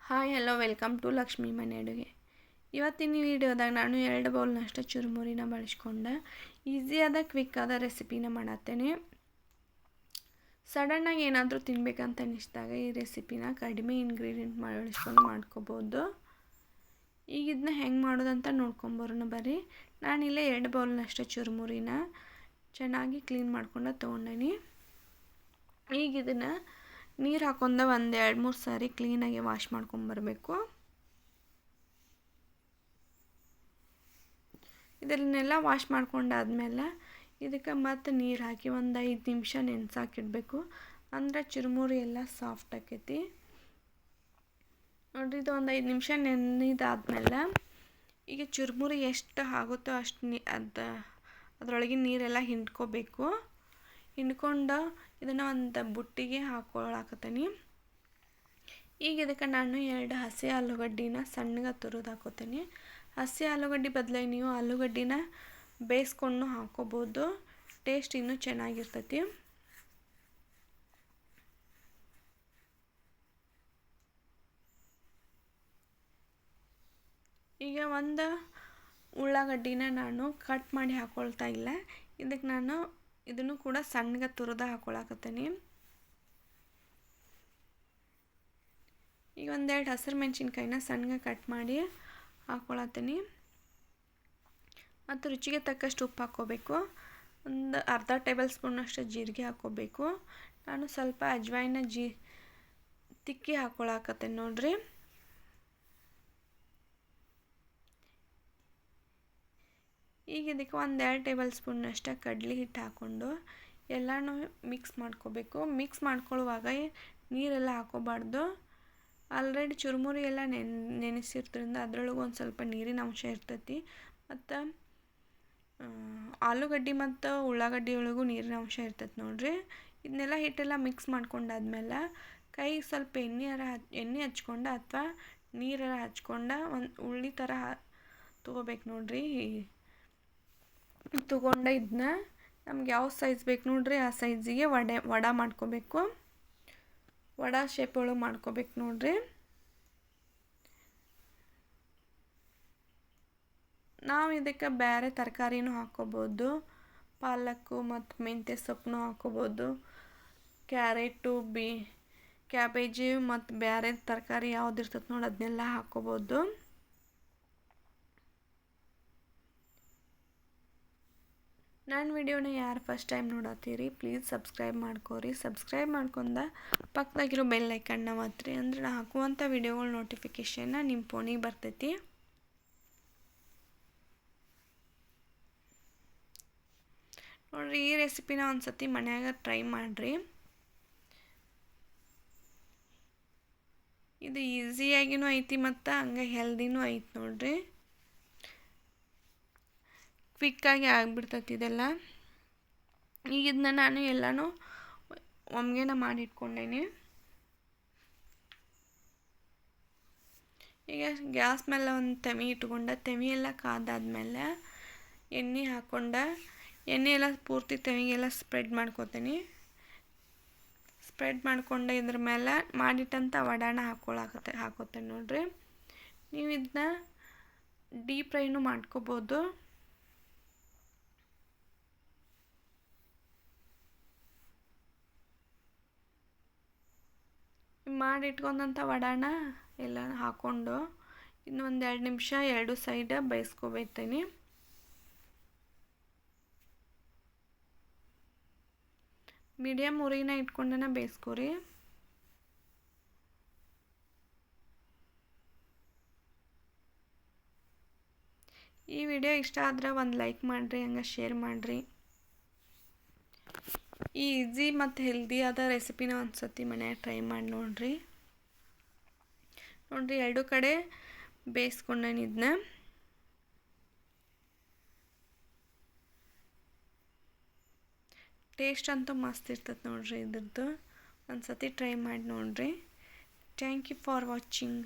Hi hello welcome to Lakshmi ಮನೆ ಅಡುಗೆ. ಇವತ್ತಿನ ವಿಡಿಯೋದಾಗ ನಾನು 2 ಬೌಲ್ನಷ್ಟು ಚುರುಮುರಿನ ಬಳಸ್ಕೊಂಡು ಈಸಿಯಾದ ಕ್ವಿಕ್ಕಾದ ರೆಸಿಪಿನ ಮಾಡತ್ತೇನೆ. ಸಡನ್ನಾಗಿ ಏನಾದರೂ ತಿನ್ನಬೇಕಂತ ಅನ್ನಿಸಿದಾಗ ಈ ರೆಸಿಪಿನ ಕಡಿಮೆ ಇಂಗ್ರೀಡಿಯೆಂಟ್ ಬಳಸ್ಕೊಂಡು ಮಾಡ್ಕೋಬೋದು. ಈಗ ಇದನ್ನ ಹೆಂಗೆ ಮಾಡೋದಂತ ನೋಡ್ಕೊಂಬರೋಣ ಬರ್ರಿ. ನಾನಿಲ್ಲೇ 2 ಬೌಲ್ನಷ್ಟು ಚುರುಮುರಿನ ಚೆನ್ನಾಗಿ ಕ್ಲೀನ್ ಮಾಡ್ಕೊಂಡು ತೊಗೊಂಡೇನಿ. ಈಗ ಇದನ್ನು ನೀರು ಹಾಕೊಂಡು 1-2-3 ಸಾರಿ ಕ್ಲೀನಾಗಿ ವಾಶ್ ಮಾಡ್ಕೊಂಬರ್ಬೇಕು. ಇದನ್ನೆಲ್ಲ ವಾಶ್ ಮಾಡ್ಕೊಂಡಾದ್ಮೇಲೆ ಇದಕ್ಕೆ ಮತ್ತೆ ನೀರು ಹಾಕಿ 5 ನಿಮಿಷ ನೆನೆಸಾಕಿಡಬೇಕು. ಅಂದರೆ ಚುರುಮುರಿ ಎಲ್ಲ ಸಾಫ್ಟ್ ಆಕೈತಿ ನೋಡಿರಿ. ಇದು 5 ನಿಮಿಷ ನೆನೆದಾದ್ಮೇಲೆ ಈಗ ಚುರುಮುರಿ ಎಷ್ಟು ಆಗುತ್ತೋ ಅಷ್ಟು ಅದರೊಳಗಿನ ನೀರೆಲ್ಲ ಹಿಂಡ್ಕೋಬೇಕು. ಹಿಂಡ್ಕೊಂಡು ಇದನ್ನು ಒಂದು ಬುಟ್ಟಿಗೆ ಹಾಕೊಳ್ಳಾಕತ್ತೀನಿ. ಈಗ ಇದಕ್ಕೆ ನಾನು 2 ಹಸಿ ಆಲೂಗಡ್ಡಿನ ಸಣ್ಣಗೆ ತುರಿದು ಹಾಕೋತೀನಿ. ಹಸಿ ಆಲೂಗಡ್ಡೆ ಬದಲಾಗಿ ನೀವು ಆಲೂಗಡ್ಡಿನ ಬೇಯಿಸ್ಕೊಂಡು ಹಾಕೋಬೋದು, ಟೇಸ್ಟ್ ಇನ್ನೂ ಚೆನ್ನಾಗಿರ್ತೈತಿ. ಈಗ ಒಂದು ಉಳ್ಳಾಗಡ್ಡಿನ ನಾನು ಕಟ್ ಮಾಡಿ ಹಾಕೊಳ್ತಾ ಇಲ್ಲ, ಇದಕ್ಕೆ ನಾನು ಇದನ್ನು ಕೂಡ ಸಣ್ಣಗೆ ತುರಿದು ಹಾಕೊಳಕತ್ತೀನಿ. ಈಗ 1-2 ಹಸಿರು ಮೆಣಸಿನ್ಕಾಯಿನ ಸಣ್ಣಗೆ ಕಟ್ ಮಾಡಿ ಹಾಕೊಳತ್ತೀನಿ. ಮತ್ತು ರುಚಿಗೆ ತಕ್ಕಷ್ಟು ಉಪ್ಪು ಹಾಕ್ಕೋಬೇಕು. ಒಂದು ಅರ್ಧ ಟೇಬಲ್ ಸ್ಪೂನಷ್ಟು ಜೀರಿಗೆ ಹಾಕ್ಕೋಬೇಕು. ನಾನು ಸ್ವಲ್ಪ ಅಜ್ವಾಯಿನ ತಿಕ್ಕಿ ಹಾಕೊಳಕತ್ತೀನಿ ನೋಡ್ರಿ. ಈಗ ಇದಕ್ಕೆ 1-2 ಟೇಬಲ್ ಸ್ಪೂನಷ್ಟು ಕಡಲೆ ಹಿಟ್ಟು ಹಾಕ್ಕೊಂಡು ಎಲ್ಲನೂ ಮಿಕ್ಸ್ ಮಾಡ್ಕೋಬೇಕು. ಮಿಕ್ಸ್ ಮಾಡ್ಕೊಳ್ಳುವಾಗ ನೀರೆಲ್ಲ ಹಾಕೋಬಾರ್ದು. ಆಲ್ರೆಡಿ ಚುರುಮುರಿ ಎಲ್ಲ ನೆನೆಸಿರೋದ್ರಿಂದ ಅದರೊಳಗೆ ಒಂದು ಸ್ವಲ್ಪ ನೀರಿನ ಅಂಶ ಇರ್ತೈತಿ. ಮತ್ತು ಆಲೂಗಡ್ಡೆ ಮತ್ತು ಉಳ್ಳಾಗಡ್ಡಿ ಒಳಗೂ ನೀರಿನ ಅಂಶ ಇರ್ತೈತಿ ನೋಡ್ರಿ. ಇದನ್ನೆಲ್ಲ ಹಿಟ್ಟೆಲ್ಲ ಮಿಕ್ಸ್ ಮಾಡ್ಕೊಂಡಾದ್ಮೇಲೆ ಕೈಗೆ ಸ್ವಲ್ಪ ಎಣ್ಣೆ ಹಚ್ಕೊಂಡು ಅಥವಾ ನೀರೆಲ್ಲ ಹಚ್ಕೊಂಡು ಒಂದು ಉಳ್ಳಿ ಥರ ತೊಗೋಬೇಕು ನೋಡ್ರಿ. ತೊಗೊಂಡು ಇದನ್ನ ನಮ್ಗೆ ಯಾವ ಸೈಜ್ ಬೇಕು ನೋಡ್ರಿ ಆ ಸೈಜಿಗೆ ವಡೆ ಮಾಡ್ಕೋಬೇಕು. ವಡೆ ಶೇಪ್ ಒಳಗೆ ಮಾಡ್ಕೋಬೇಕು ನೋಡ್ರಿ. ನಾವು ಇದಕ್ಕೆ ಬೇರೆ ತರಕಾರಿನೂ ಹಾಕ್ಕೋಬೋದು. ಪಾಲಕ್ಕು ಮತ್ತು ಮೆಂತ್ಯ ಸೊಪ್ಪು ಹಾಕ್ಕೋಬೋದು. ಕ್ಯಾರೆಟು, ಕ್ಯಾಬೇಜು ಮತ್ತು ಬೇರೆ ತರಕಾರಿ ಯಾವ್ದು ಇರ್ತದೆ ನೋಡಿ ಅದನ್ನೆಲ್ಲ ಹಾಕ್ಕೋಬೋದು. ನನ್ನ ವಿಡಿಯೋನ ಯಾರು ಫಸ್ಟ್ ಟೈಮ್ ನೋಡತ್ತೀರಿ ಪ್ಲೀಸ್ ಸಬ್ಸ್ಕ್ರೈಬ್ ಮಾಡ್ಕೋರಿ. ಸಬ್ಸ್ಕ್ರೈಬ್ ಮಾಡ್ಕೊಂಡ ಪಕ್ಕದಾಗಿರೋ ಬೆಲ್ ಐಕನ್ನ ಒತ್ತಿರಿ, ಅಂದ್ರೆ ನಾ ಹಾಕುವಂಥ ವಿಡಿಯೋಗಳ ನೋಟಿಫಿಕೇಷನ್ನ ನಿಮ್ಮ ಫೋನಿಗೆ ಬರ್ತೈತಿ. ನೋಡಿರಿ, ಈ ರೆಸಿಪಿನ ಒಂದು ಸತಿ ಮನ್ಯಾಗ ಟ್ರೈ ಮಾಡಿರಿ. ಇದು ಈಸಿಯಾಗಿನೂ ಐತಿ ಮತ್ತು ಹಂಗೆ ಹೆಲ್ದಿನೂ ಐತಿ ನೋಡ್ರಿ. ಕ್ವಿಕ್ಕಾಗಿ ಆಗಿಬಿಡ್ತೈತಿ ಇದೆಲ್ಲ. ಈಗ ಇದನ್ನ ನಾನು ಎಲ್ಲನೂ ಒಮ್ಮೆನ ಮಾಡಿಟ್ಕೊಂಡೇನಿ. ಈಗ ಗ್ಯಾಸ್ ಮೇಲೆ ಒಂದು ತೆಮಿ ಇಟ್ಕೊಂಡು ತೆಮಿ ಎಲ್ಲ ಕಾದಾದ್ಮೇಲೆ ಎಣ್ಣೆ ಹಾಕ್ಕೊಂಡು ಎಣ್ಣೆ ಎಲ್ಲ ಪೂರ್ತಿ ತೆಮಿಗೆಲ್ಲ ಸ್ಪ್ರೆಡ್ ಮಾಡ್ಕೋತೀನಿ. ಸ್ಪ್ರೆಡ್ ಮಾಡ್ಕೊಂಡು ಇದ್ರ ಮೇಲೆ ಮಾಡಿಟ್ಟಂಥ ವಡಾನ ಹಾಕೋತೇನೆ ನೋಡ್ರಿ. ನೀವು ಇದನ್ನ ಡೀಪ್ ಫ್ರೈನು ಮಾಡ್ಕೋಬೋದು. ಮಾಡಿಟ್ಕೊಂಡಂಥ ವಡಾನ ಎಲ್ಲ ಹಾಕ್ಕೊಂಡು ಇನ್ನೊಂದು 2 ನಿಮಿಷ 2 ಸೈಡ್ ಬೇಯಿಸ್ಕೊಬೇಕೀನಿ. ಮೀಡಿಯಮ್ ಉರಿನ ಇಟ್ಕೊಂಡನ ಬೇಯಿಸ್ಕೊರಿ. ಈ ವಿಡಿಯೋ ಇಷ್ಟ ಆದ್ರೆ ಒಂದು ಲೈಕ್ ಮಾಡಿರಿ, ಹಂಗೆ ಶೇರ್ ಮಾಡಿರಿ. ಈ ಈಸಿ ಮತ್ತು ಹೆಲ್ದಿ ಆದ ರೆಸಿಪಿನ ಒಂದು ಸತಿ ಮನೆಯಾಗ ಟ್ರೈ ಮಾಡಿ ನೋಡ್ರಿ. 2 ಕಡೆ ಬೇಯಿಸ್ಕೊಂಡೇನಿ ಇದನ್ನ. ಟೇಸ್ಟ್ ಅಂತೂ ಮಸ್ತ್ ಇರ್ತದೆ ನೋಡ್ರಿ ಇದ್ರದ್ದು. ಒಂದು ಸತಿ ಟ್ರೈ ಮಾಡಿ ನೋಡ್ರಿ. Thank you for watching.